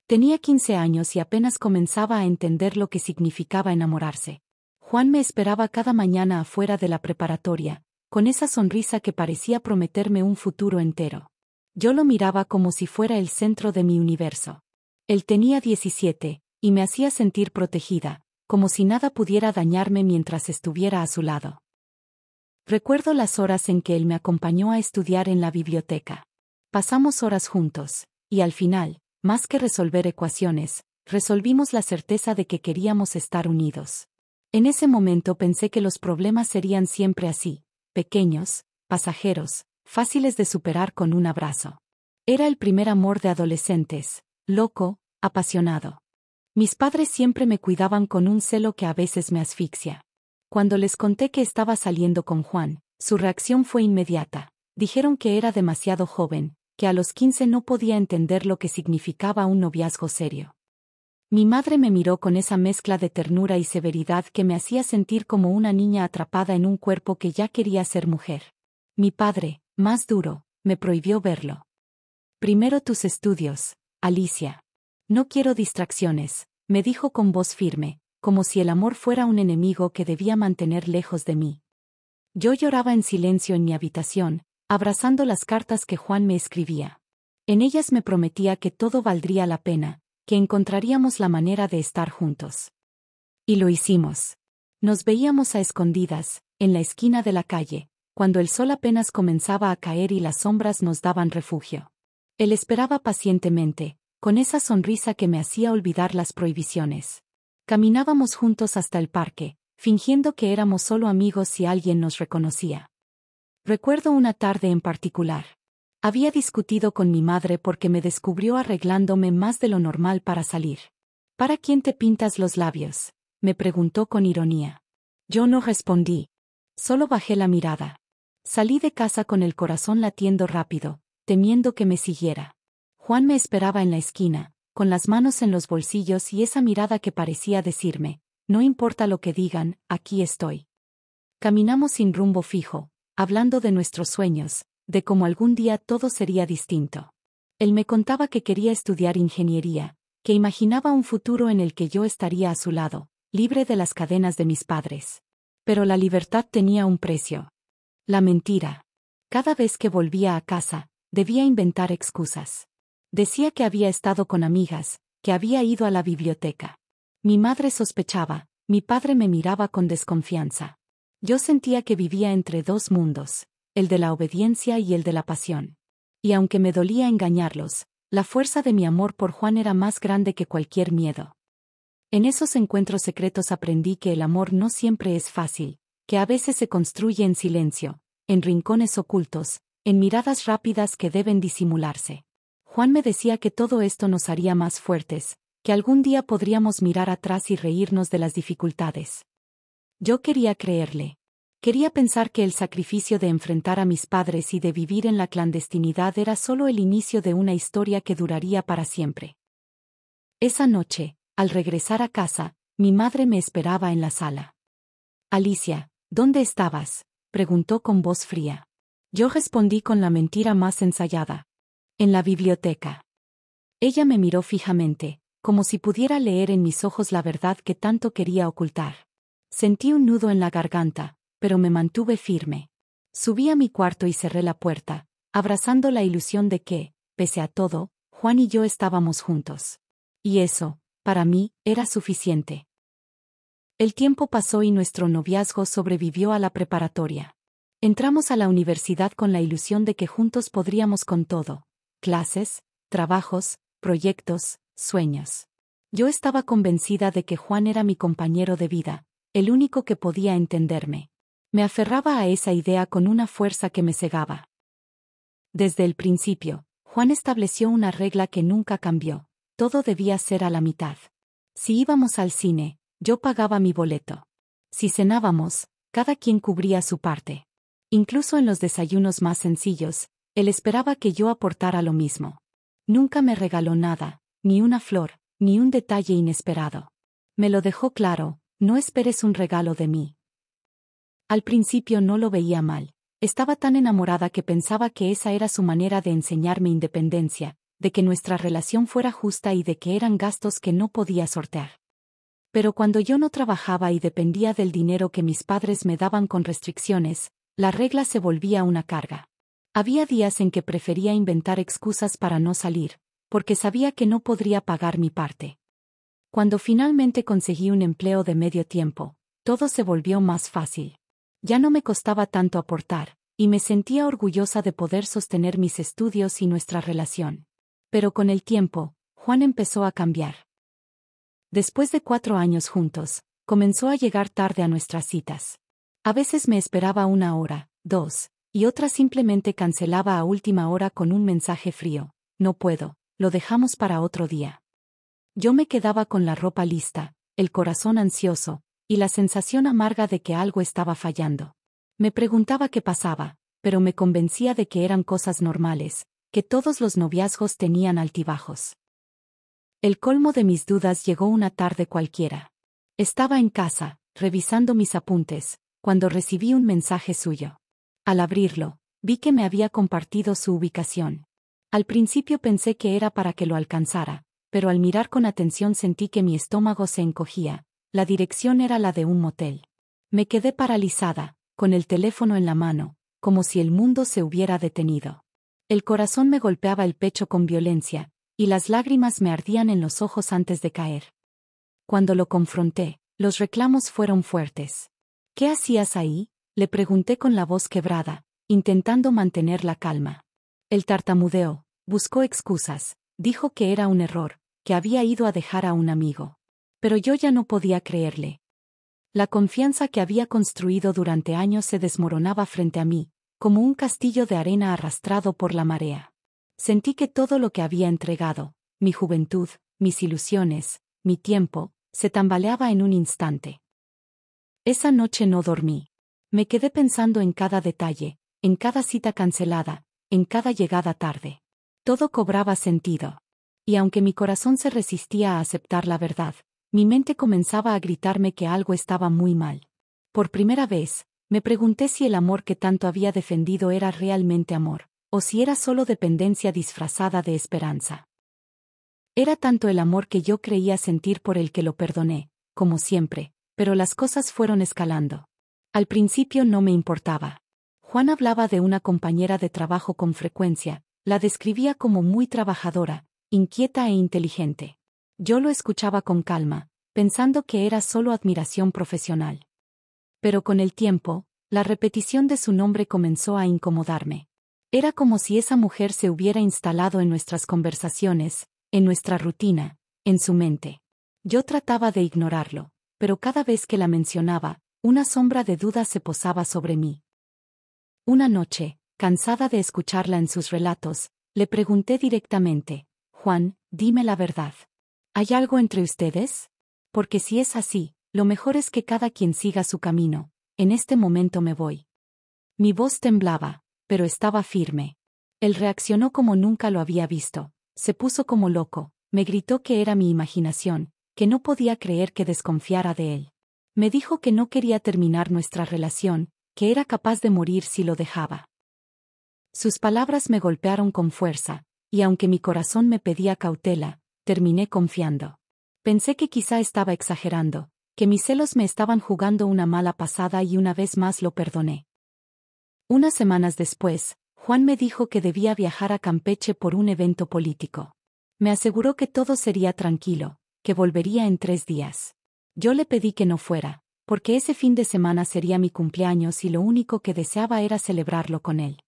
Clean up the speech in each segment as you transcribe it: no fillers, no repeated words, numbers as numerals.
Tenía 15 años y apenas comenzaba a entender lo que significaba enamorarse. Juan me esperaba cada mañana afuera de la preparatoria, con esa sonrisa que parecía prometerme un futuro entero. Yo lo miraba como si fuera el centro de mi universo. Él tenía 17, y me hacía sentir protegida, como si nada pudiera dañarme mientras estuviera a su lado. Recuerdo las horas en que él me acompañó a estudiar en la biblioteca. Pasamos horas juntos, y al final, más que resolver ecuaciones, resolvimos la certeza de que queríamos estar unidos. En ese momento pensé que los problemas serían siempre así, pequeños, pasajeros, fáciles de superar con un abrazo. Era el primer amor de adolescentes, loco, apasionado. Mis padres siempre me cuidaban con un celo que a veces me asfixia. Cuando les conté que estaba saliendo con Juan, su reacción fue inmediata. Dijeron que era demasiado joven, que a los 15 no podía entender lo que significaba un noviazgo serio. Mi madre me miró con esa mezcla de ternura y severidad que me hacía sentir como una niña atrapada en un cuerpo que ya quería ser mujer. Mi padre, más duro, me prohibió verlo. Primero tus estudios, Alicia. No quiero distracciones, me dijo con voz firme, como si el amor fuera un enemigo que debía mantener lejos de mí. Yo lloraba en silencio en mi habitación, abrazando las cartas que Juan me escribía. En ellas me prometía que todo valdría la pena, que encontraríamos la manera de estar juntos. Y lo hicimos. Nos veíamos a escondidas, en la esquina de la calle, cuando el sol apenas comenzaba a caer y las sombras nos daban refugio. Él esperaba pacientemente, con esa sonrisa que me hacía olvidar las prohibiciones. Caminábamos juntos hasta el parque, fingiendo que éramos solo amigos si alguien nos reconocía. Recuerdo una tarde en particular. Había discutido con mi madre porque me descubrió arreglándome más de lo normal para salir. ¿Para quién te pintas los labios?, me preguntó con ironía. Yo no respondí. Solo bajé la mirada. Salí de casa con el corazón latiendo rápido, temiendo que me siguiera. Juan me esperaba en la esquina, con las manos en los bolsillos y esa mirada que parecía decirme, no importa lo que digan, aquí estoy. Caminamos sin rumbo fijo, hablando de nuestros sueños, de cómo algún día todo sería distinto. Él me contaba que quería estudiar ingeniería, que imaginaba un futuro en el que yo estaría a su lado, libre de las cadenas de mis padres. Pero la libertad tenía un precio. La mentira. Cada vez que volvía a casa, debía inventar excusas. Decía que había estado con amigas, que había ido a la biblioteca. Mi madre sospechaba, mi padre me miraba con desconfianza. Yo sentía que vivía entre dos mundos, el de la obediencia y el de la pasión. Y aunque me dolía engañarlos, la fuerza de mi amor por Juan era más grande que cualquier miedo. En esos encuentros secretos aprendí que el amor no siempre es fácil, que a veces se construye en silencio, en rincones ocultos, en miradas rápidas que deben disimularse. Juan me decía que todo esto nos haría más fuertes, que algún día podríamos mirar atrás y reírnos de las dificultades. Yo quería creerle. Quería pensar que el sacrificio de enfrentar a mis padres y de vivir en la clandestinidad era solo el inicio de una historia que duraría para siempre. Esa noche, al regresar a casa, mi madre me esperaba en la sala. Alicia, ¿dónde estabas?, preguntó con voz fría. Yo respondí con la mentira más ensayada. En la biblioteca. Ella me miró fijamente, como si pudiera leer en mis ojos la verdad que tanto quería ocultar. Sentí un nudo en la garganta, pero me mantuve firme. Subí a mi cuarto y cerré la puerta, abrazando la ilusión de que, pese a todo, Juan y yo estábamos juntos. Y eso, para mí, era suficiente. El tiempo pasó y nuestro noviazgo sobrevivió a la preparatoria. Entramos a la universidad con la ilusión de que juntos podríamos con todo: clases, trabajos, proyectos, sueños. Yo estaba convencida de que Juan era mi compañero de vida, el único que podía entenderme. Me aferraba a esa idea con una fuerza que me cegaba. Desde el principio, Juan estableció una regla que nunca cambió: todo debía ser a la mitad. Si íbamos al cine, yo pagaba mi boleto. Si cenábamos, cada quien cubría su parte. Incluso en los desayunos más sencillos, él esperaba que yo aportara lo mismo. Nunca me regaló nada, ni una flor, ni un detalle inesperado. Me lo dejó claro: no esperes un regalo de mí. Al principio no lo veía mal. Estaba tan enamorada que pensaba que esa era su manera de enseñarme independencia, de que nuestra relación fuera justa y de que eran gastos que no podía sortear. Pero cuando yo no trabajaba y dependía del dinero que mis padres me daban con restricciones, la regla se volvía una carga. Había días en que prefería inventar excusas para no salir, porque sabía que no podría pagar mi parte. Cuando finalmente conseguí un empleo de medio tiempo, todo se volvió más fácil. Ya no me costaba tanto aportar, y me sentía orgullosa de poder sostener mis estudios y nuestra relación. Pero con el tiempo, Juan empezó a cambiar. Después de 4 años juntos, comenzó a llegar tarde a nuestras citas. A veces me esperaba 1 hora, 2, y otras simplemente cancelaba a última hora con un mensaje frío: no puedo, lo dejamos para otro día. Yo me quedaba con la ropa lista, el corazón ansioso, y la sensación amarga de que algo estaba fallando. Me preguntaba qué pasaba, pero me convencía de que eran cosas normales, que todos los noviazgos tenían altibajos. El colmo de mis dudas llegó una tarde cualquiera. Estaba en casa, revisando mis apuntes, cuando recibí un mensaje suyo. Al abrirlo, vi que me había compartido su ubicación. Al principio pensé que era para que lo alcanzara, pero al mirar con atención sentí que mi estómago se encogía. La dirección era la de un motel. Me quedé paralizada, con el teléfono en la mano, como si el mundo se hubiera detenido. El corazón me golpeaba el pecho con violencia, y las lágrimas me ardían en los ojos antes de caer. Cuando lo confronté, los reclamos fueron fuertes. ¿Qué hacías ahí?, le pregunté con la voz quebrada, intentando mantener la calma. Él tartamudeó, buscó excusas, dijo que era un error, que había ido a dejar a un amigo. Pero yo ya no podía creerle. La confianza que había construido durante años se desmoronaba frente a mí, como un castillo de arena arrastrado por la marea. Sentí que todo lo que había entregado, mi juventud, mis ilusiones, mi tiempo, se tambaleaba en un instante. Esa noche no dormí. Me quedé pensando en cada detalle, en cada cita cancelada, en cada llegada tarde. Todo cobraba sentido. Y aunque mi corazón se resistía a aceptar la verdad, mi mente comenzaba a gritarme que algo estaba muy mal. Por primera vez, me pregunté si el amor que tanto había defendido era realmente amor, o si era solo dependencia disfrazada de esperanza. Era tanto el amor que yo creía sentir por el que lo perdoné, como siempre, pero las cosas fueron escalando. Al principio no me importaba. Juan hablaba de una compañera de trabajo con frecuencia, la describía como muy trabajadora, inquieta e inteligente. Yo lo escuchaba con calma, pensando que era solo admiración profesional. Pero con el tiempo, la repetición de su nombre comenzó a incomodarme. Era como si esa mujer se hubiera instalado en nuestras conversaciones, en nuestra rutina, en su mente. Yo trataba de ignorarlo, pero cada vez que la mencionaba, una sombra de duda se posaba sobre mí. Una noche, cansada de escucharla en sus relatos, le pregunté directamente: Juan, dime la verdad. ¿Hay algo entre ustedes? Porque si es así, lo mejor es que cada quien siga su camino. En este momento me voy. Mi voz temblaba, pero estaba firme. Él reaccionó como nunca lo había visto. Se puso como loco, me gritó que era mi imaginación, que no podía creer que desconfiara de él. Me dijo que no quería terminar nuestra relación, que era capaz de morir si lo dejaba. Sus palabras me golpearon con fuerza, y aunque mi corazón me pedía cautela, terminé confiando. Pensé que quizá estaba exagerando, que mis celos me estaban jugando una mala pasada y una vez más lo perdoné. Unas semanas después, Juan me dijo que debía viajar a Campeche por un evento político. Me aseguró que todo sería tranquilo, que volvería en 3 días. Yo le pedí que no fuera, porque ese fin de semana sería mi cumpleaños y lo único que deseaba era celebrarlo con él.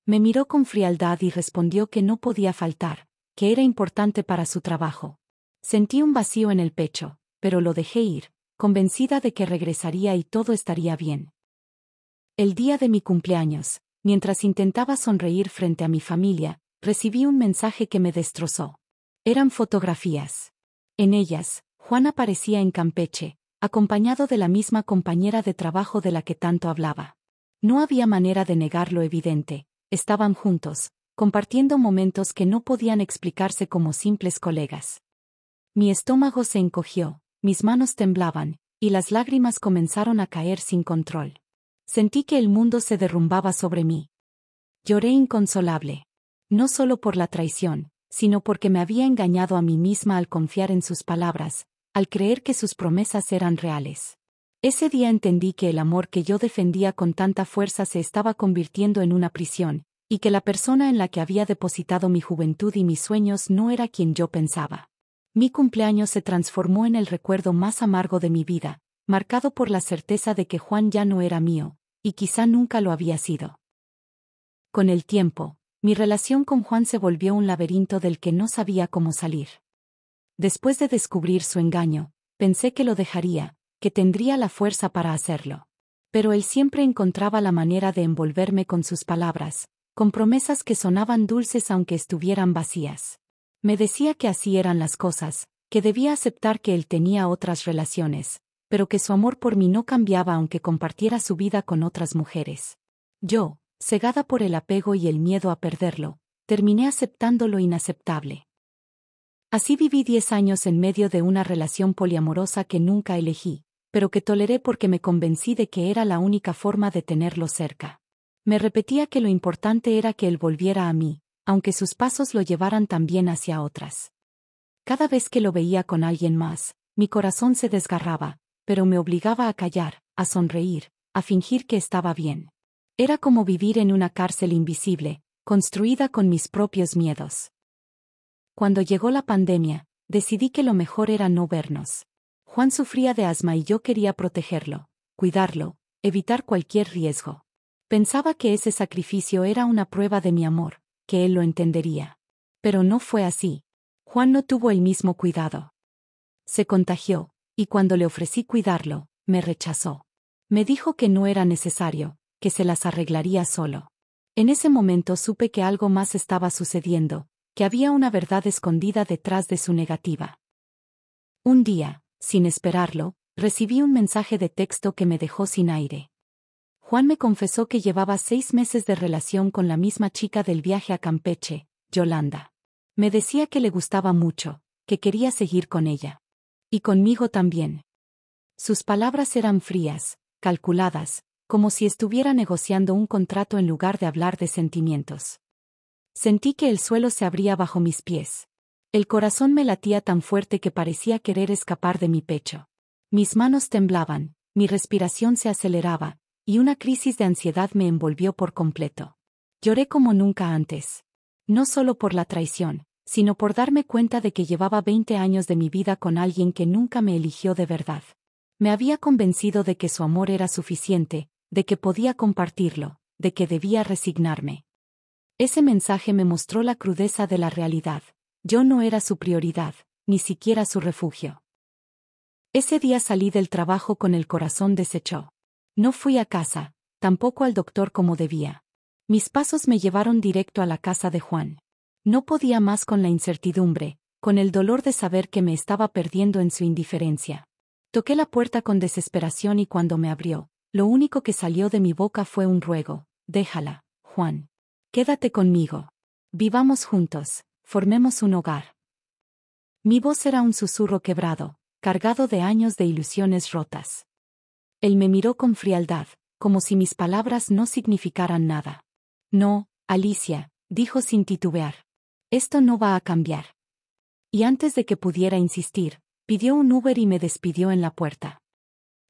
Me miró con frialdad y respondió que no podía faltar, que era importante para su trabajo. Sentí un vacío en el pecho, pero lo dejé ir, convencida de que regresaría y todo estaría bien. El día de mi cumpleaños, mientras intentaba sonreír frente a mi familia, recibí un mensaje que me destrozó. Eran fotografías. En ellas, Juan aparecía en Campeche, acompañado de la misma compañera de trabajo de la que tanto hablaba. No había manera de negar lo evidente: estaban juntos, compartiendo momentos que no podían explicarse como simples colegas. Mi estómago se encogió, mis manos temblaban, y las lágrimas comenzaron a caer sin control. Sentí que el mundo se derrumbaba sobre mí. Lloré inconsolable. No solo por la traición, sino porque me había engañado a mí misma al confiar en sus palabras, al creer que sus promesas eran reales. Ese día entendí que el amor que yo defendía con tanta fuerza se estaba convirtiendo en una prisión, y que la persona en la que había depositado mi juventud y mis sueños no era quien yo pensaba. Mi cumpleaños se transformó en el recuerdo más amargo de mi vida, marcado por la certeza de que Juan ya no era mío, y quizá nunca lo había sido. Con el tiempo, mi relación con Juan se volvió un laberinto del que no sabía cómo salir. Después de descubrir su engaño, pensé que lo dejaría, que tendría la fuerza para hacerlo. Pero él siempre encontraba la manera de envolverme con sus palabras, con promesas que sonaban dulces aunque estuvieran vacías. Me decía que así eran las cosas, que debía aceptar que él tenía otras relaciones, pero que su amor por mí no cambiaba aunque compartiera su vida con otras mujeres. Yo, cegada por el apego y el miedo a perderlo, terminé aceptando lo inaceptable. Así viví 10 años en medio de una relación poliamorosa que nunca elegí, pero que toleré porque me convencí de que era la única forma de tenerlo cerca. Me repetía que lo importante era que él volviera a mí, aunque sus pasos lo llevaran también hacia otras. Cada vez que lo veía con alguien más, mi corazón se desgarraba, pero me obligaba a callar, a sonreír, a fingir que estaba bien. Era como vivir en una cárcel invisible, construida con mis propios miedos. Cuando llegó la pandemia, decidí que lo mejor era no vernos. Juan sufría de asma y yo quería protegerlo, cuidarlo, evitar cualquier riesgo. Pensaba que ese sacrificio era una prueba de mi amor, que él lo entendería. Pero no fue así. Juan no tuvo el mismo cuidado. Se contagió, y cuando le ofrecí cuidarlo, me rechazó. Me dijo que no era necesario, que se las arreglaría solo. En ese momento supe que algo más estaba sucediendo, que había una verdad escondida detrás de su negativa. Un día, sin esperarlo, recibí un mensaje de texto que me dejó sin aire. Juan me confesó que llevaba 6 meses de relación con la misma chica del viaje a Campeche, Yolanda. Me decía que le gustaba mucho, que quería seguir con ella. Y conmigo también. Sus palabras eran frías, calculadas, como si estuviera negociando un contrato en lugar de hablar de sentimientos. Sentí que el suelo se abría bajo mis pies. El corazón me latía tan fuerte que parecía querer escapar de mi pecho. Mis manos temblaban, mi respiración se aceleraba, y una crisis de ansiedad me envolvió por completo. Lloré como nunca antes. No solo por la traición, sino por darme cuenta de que llevaba 20 años de mi vida con alguien que nunca me eligió de verdad. Me había convencido de que su amor era suficiente, de que podía compartirlo, de que debía resignarme. Ese mensaje me mostró la crudeza de la realidad. Yo no era su prioridad, ni siquiera su refugio. Ese día salí del trabajo con el corazón deshecho. No fui a casa, tampoco al doctor como debía. Mis pasos me llevaron directo a la casa de Juan. No podía más con la incertidumbre, con el dolor de saber que me estaba perdiendo en su indiferencia. Toqué la puerta con desesperación y cuando me abrió, lo único que salió de mi boca fue un ruego: déjala, Juan. Quédate conmigo. Vivamos juntos, formemos un hogar. Mi voz era un susurro quebrado, cargado de años de ilusiones rotas. Él me miró con frialdad, como si mis palabras no significaran nada. No, Alicia, dijo sin titubear. Esto no va a cambiar. Y antes de que pudiera insistir, pidió un Uber y me despidió en la puerta.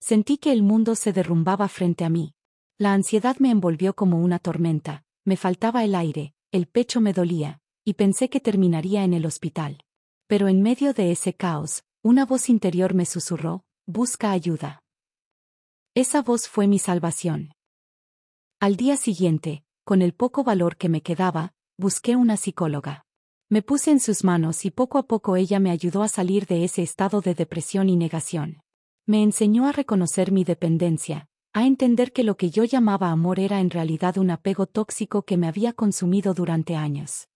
Sentí que el mundo se derrumbaba frente a mí. La ansiedad me envolvió como una tormenta, me faltaba el aire, el pecho me dolía, y pensé que terminaría en el hospital. Pero en medio de ese caos, una voz interior me susurró: busca ayuda. Esa voz fue mi salvación. Al día siguiente, con el poco valor que me quedaba, busqué una psicóloga. Me puse en sus manos y poco a poco ella me ayudó a salir de ese estado de depresión y negación. Me enseñó a reconocer mi dependencia, a entender que lo que yo llamaba amor era en realidad un apego tóxico que me había consumido durante años.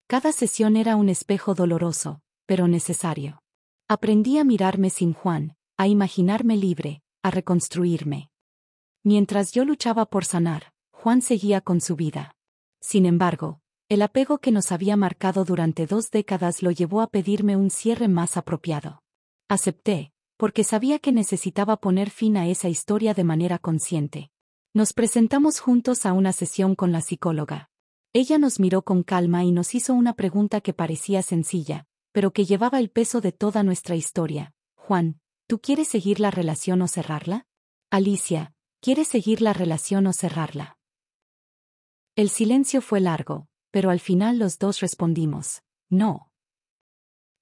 Cada sesión era un espejo doloroso, pero necesario. Aprendí a mirarme sin Juan, a imaginarme libre, a reconstruirme. Mientras yo luchaba por sanar, Juan seguía con su vida. Sin embargo, el apego que nos había marcado durante 2 décadas lo llevó a pedirme un cierre más apropiado. Acepté, porque sabía que necesitaba poner fin a esa historia de manera consciente. Nos presentamos juntos a una sesión con la psicóloga. Ella nos miró con calma y nos hizo una pregunta que parecía sencilla, pero que llevaba el peso de toda nuestra historia. Juan, ¿tú quieres seguir la relación o cerrarla? Alicia, ¿quieres seguir la relación o cerrarla? El silencio fue largo, pero al final los dos respondimos, no.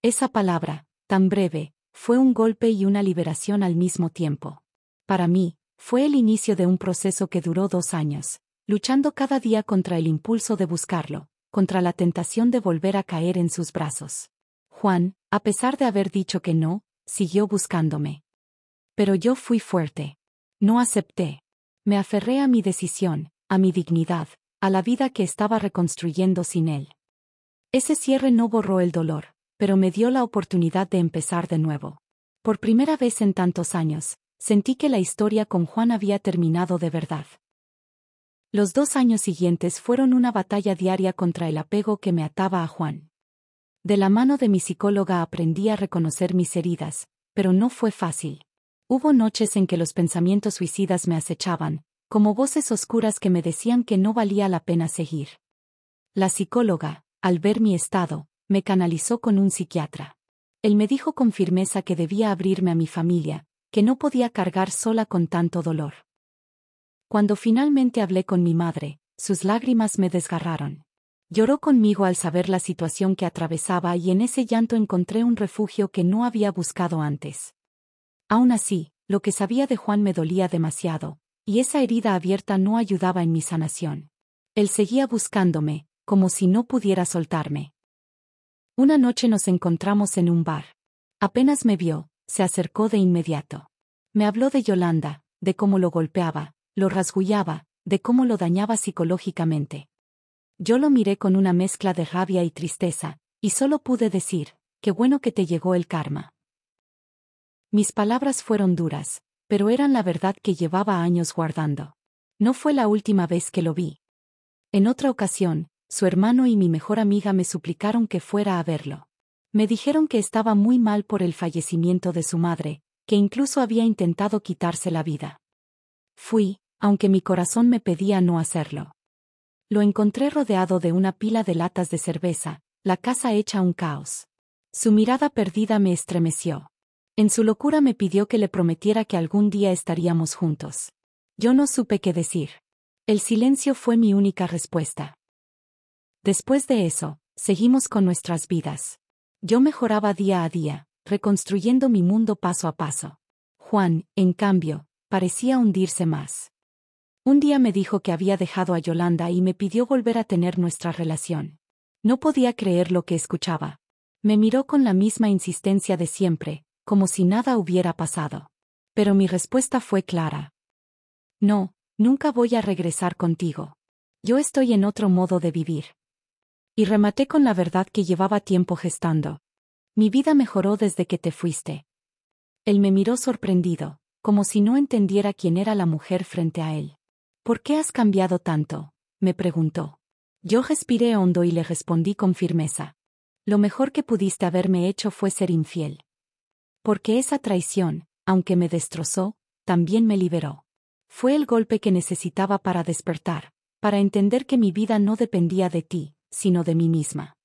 Esa palabra, tan breve, fue un golpe y una liberación al mismo tiempo. Para mí, fue el inicio de un proceso que duró 2 años, luchando cada día contra el impulso de buscarlo, contra la tentación de volver a caer en sus brazos. Juan, a pesar de haber dicho que no, siguió buscándome. Pero yo fui fuerte. No acepté. Me aferré a mi decisión, a mi dignidad, a la vida que estaba reconstruyendo sin él. Ese cierre no borró el dolor, pero me dio la oportunidad de empezar de nuevo. Por primera vez en tantos años, sentí que la historia con Juan había terminado de verdad. Los 2 años siguientes fueron una batalla diaria contra el apego que me ataba a Juan. De la mano de mi psicóloga aprendí a reconocer mis heridas, pero no fue fácil. Hubo noches en que los pensamientos suicidas me acechaban, como voces oscuras que me decían que no valía la pena seguir. La psicóloga, al ver mi estado, me canalizó con un psiquiatra. Él me dijo con firmeza que debía abrirme a mi familia, que no podía cargar sola con tanto dolor. Cuando finalmente hablé con mi madre, sus lágrimas me desgarraron. Lloró conmigo al saber la situación que atravesaba y en ese llanto encontré un refugio que no había buscado antes. Aún así, lo que sabía de Juan me dolía demasiado, y esa herida abierta no ayudaba en mi sanación. Él seguía buscándome, como si no pudiera soltarme. Una noche nos encontramos en un bar. Apenas me vio, se acercó de inmediato. Me habló de Yolanda, de cómo lo golpeaba, lo rasguñaba, de cómo lo dañaba psicológicamente. Yo lo miré con una mezcla de rabia y tristeza, y solo pude decir, qué bueno que te llegó el karma. Mis palabras fueron duras, pero eran la verdad que llevaba años guardando. No fue la última vez que lo vi. En otra ocasión, su hermano y mi mejor amiga me suplicaron que fuera a verlo. Me dijeron que estaba muy mal por el fallecimiento de su madre, que incluso había intentado quitarse la vida. Fui, aunque mi corazón me pedía no hacerlo. Lo encontré rodeado de una pila de latas de cerveza, la casa hecha un caos. Su mirada perdida me estremeció. En su locura me pidió que le prometiera que algún día estaríamos juntos. Yo no supe qué decir. El silencio fue mi única respuesta. Después de eso, seguimos con nuestras vidas. Yo mejoraba día a día, reconstruyendo mi mundo paso a paso. Juan, en cambio, parecía hundirse más. Un día me dijo que había dejado a Yolanda y me pidió volver a tener nuestra relación. No podía creer lo que escuchaba. Me miró con la misma insistencia de siempre, como si nada hubiera pasado. Pero mi respuesta fue clara. No, nunca voy a regresar contigo. Yo estoy en otro modo de vivir. Y rematé con la verdad que llevaba tiempo gestando. Mi vida mejoró desde que te fuiste. Él me miró sorprendido, como si no entendiera quién era la mujer frente a él. ¿Por qué has cambiado tanto?, me preguntó. Yo respiré hondo y le respondí con firmeza. Lo mejor que pudiste haberme hecho fue ser infiel. Porque esa traición, aunque me destrozó, también me liberó. Fue el golpe que necesitaba para despertar, para entender que mi vida no dependía de ti, sino de mí misma.